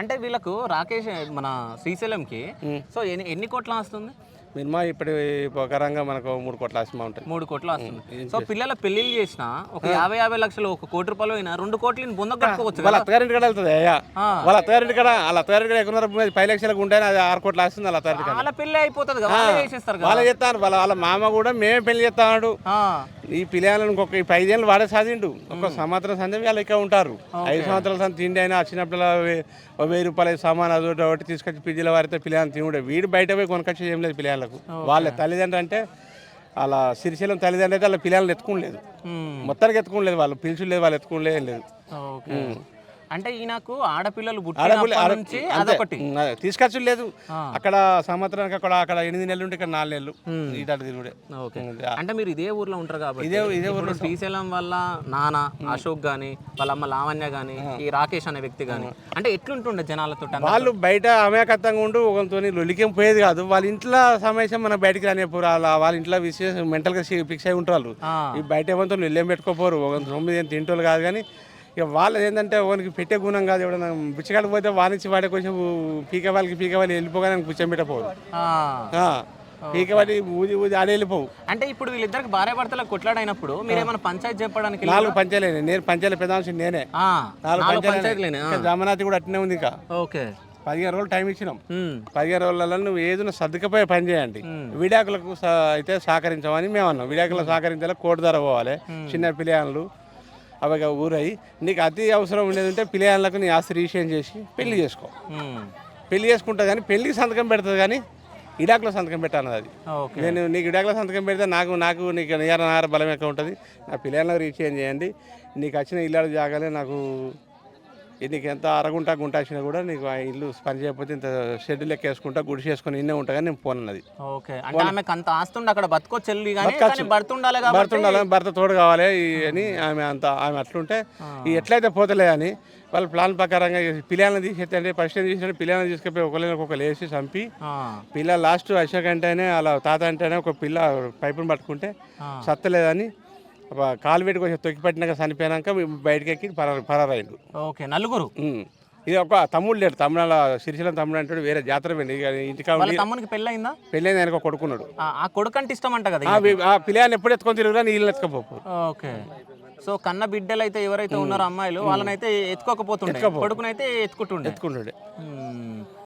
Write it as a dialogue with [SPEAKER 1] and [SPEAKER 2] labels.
[SPEAKER 1] అంటే వీళ్ళకు రాకేష్ మన శ్రీశైలంకి సో ఎన్ని కోట్ల వస్తుంది?
[SPEAKER 2] మినిమం ఇప్పుడు ప్రకారంగా మనకు 3 కోట్ల ఆస్తి ఉంటుంది.
[SPEAKER 1] 3 కోట్లు వస్తుంది. సో పిల్లల పెళ్లిళ్ళు చేసిన ఒక 50 లక్షలు, 1 కోటి రూపాయలు అయినా 2 కోట్లు బొందకు కట్టుకోవచ్చు
[SPEAKER 2] వాళ్ళ
[SPEAKER 1] కదా.
[SPEAKER 2] అత్తగారింటి కాడ వెళ్తుంది అయ్యా. వాళ్ళ అత్తగారింటి కాడ ఎక్కువ 10 లక్షలకు ఉంటే అది 6 కోట్లు ఆస్తుంది వాళ్ళ అత్తగారింటి కాడ.
[SPEAKER 1] వాళ్ళ పెళ్లి అయిపోతుంది కదా, వాళ్ళే చేసేస్తారు కదా.
[SPEAKER 2] వాళ్ళే చేస్తాను. వాళ్ళ మామ కూడా మేమే పెళ్లి చేస్తాడు. ఈ పిల్లలను ఇంకొక 5 ఏళ్ళు వాడే సాధిండు. ఒక సంవత్సరం సందే వాళ్ళు ఇక్కడ ఉంటారు. 5 సంవత్సరాల సంది తిండి అయినా వచ్చినప్పుడు 1000 రూపాయలు సామాన్ అదొకటి ఒకటి తీసుకొచ్చి పిల్లల వారితో పిల్లలు తినుడే. వీడు బయట పోయి కొనుకొచ్చి ఏం లేదు పిల్లలకు. వాళ్ళ తల్లిదండ్రులు అంటే అలా సిరిశైలం తల్లిదండ్రులు అయితే వాళ్ళ పిల్లల్ని ఎత్తుకోలేదు, మొత్తానికి ఎత్తుకోలేదు. వాళ్ళు పిలుచులేదు, వాళ్ళు ఎత్తుకోలేదు ఏం లేదు.
[SPEAKER 1] అంటే ఈయనకు ఆడపిల్లలు పుట్టినప్పటి నుంచి అదొకటి
[SPEAKER 2] తీసుకొచ్చు లేదు. అక్కడ సంవత్సరానికి అక్కడ 8 నెలలు ఉంటే ఇక్కడ 4 నెలలు ఇటు తిరుగుడే.
[SPEAKER 1] అంటే మీరు ఇదే ఊర్లో ఉంటారు కాబట్టి ఇదే ఊర్లో శ్రీశైలం వల్ల నాన్న అశోక్ గాని, వాళ్ళ అమ్మ లావణ్య గాని, ఈ రాకేష్ అనే వ్యక్తి గాని అంటే ఎట్లుంటుండే జనాలతో?
[SPEAKER 2] వాళ్ళు బయట అమాయకత్వంగా ఉండు ఒకరితో లొలికేం పోయేది కాదు. వాళ్ళ ఇంట్లో సమస్య మన బయటికి రానిపోరు. వాళ్ళ ఇంట్లో విశేష మెంటల్గా ఫిక్స్ అయి ఉంటారు. ఈ బయట ఎవరితో నిల్లేం పెట్టుకోపోరు. ఒక 9 తింటోళ్ళు కాదు. కానీ ఇక వాళ్ళది ఏంటంటే వానికి పెట్టే గుణం కాదు. ఎవడన్నా బిచ్చగాడికి పోతే వానిచ్చి వాడే కొంచెం పీకవాలి వెళ్ళిపోగానే కూర్చోబెట్టపోరు. పీకవాలి ఊది ఆడే వెళ్ళిపోవు.
[SPEAKER 1] అంటే ఇప్పుడు వీళ్ళిద్దరికి భార్య భర్తలకు కొట్లాడైనప్పుడు మీరు ఏమైనా పంచాయతీ చెప్పడానికి?
[SPEAKER 2] 4 పంచాయతీ నేను పంచాయతీ పెదాల్సి నేనే. 4 పంచాయతీలేనే. జమనాథి కూడా అట్నే ఉంది. ఇంకా 15 రోజులు టైం ఇచ్చినాం. 15 రోజులలో నువ్వు ఏదైనా సర్దుకపోయే పని చేయండి. విడాకులకు అయితే సహకరించమని మేము అన్నాం. విడాకులకు సహకరించాలి, కోర్టు ధర పోవాలి. చిన్న పిల్లలు అవి ఊరయ్యి నీకు అతి అవసరం ఉండేదంటే పిల్లలకు నీ ఆస్తి రిజిస్ట్రేషన్ చేసి పెళ్లి చేసుకో. పెళ్లి చేసుకుంటుంది కానీ పెళ్లికి సంతకం పెడుతుంది, కానీ ఇడాకులో సంతకం పెట్టాను. అది నేను నీకు ఇడాకులో సంతకం పెడితే నాకు నీకు నియార బలం ఎక్కువ ఉంటుంది. నా పిల్లలకు రిజిస్ట్రేషన్ చేయండి. నీకు వచ్చిన ఇల్లు జాగాలే నాకు. నీకు ఎంత అరగుంటా గుంట వచ్చినా కూడా నీకు ఆ ఇల్లు పని చేయకపోతే ఇంత షెడ్ లెక్క వేసుకుంటా గుడిసి వేసుకొని ఇన్నే ఉంటా. కానీ నేను పోనన్నది. భర్త తోడు కావాలి అని ఆమె అట్లుంటే ఎట్లయితే పోతలే అని వాళ్ళ ప్లాన్ ప్రకారంగా పిల్లల్ని తీసేస్తే ఫస్ట్ తీసిన పిల్లల్ని తీసుకుపోయి ఒకరు వేసి చంపి పిల్ల లాస్ట్ అశోక్ అంటేనే అలా తాత అంటేనే ఒక పిల్ల పైపుని పట్టుకుంటే సత్తలేదని కాలు పెట్టి కొంచెం తొక్కి పట్టినాక చనిపోయినాక బయటకి ఎక్కి పరారైండు.
[SPEAKER 1] నలుగురు.
[SPEAKER 2] ఇది ఒక తమ్ముడు లేడు. తమ్ముళ్ళ శ్రీశైలం తమ్ముడు అంటే వేరే జాతర పోయింది.
[SPEAKER 1] తమ్మునికి పెళ్ళయిందా?
[SPEAKER 2] పెళ్ళైంది. ఆయనకు కొడుకున్నాడు.
[SPEAKER 1] ఆ కొడుకు అంటే ఇష్టం అంట కదా.
[SPEAKER 2] ఆ పిల్లని ఎప్పుడు ఎత్తుకొని తిరుగురా నీళ్ళు ఎత్తుకపో.
[SPEAKER 1] సో కన్న బిడ్డలు అయితే ఎవరైతే ఉన్నారో అమ్మాయిలు వాళ్ళనైతే ఎత్తుకోకపోతుండే, కొడుకునైతే ఎత్తుకుంటుండే.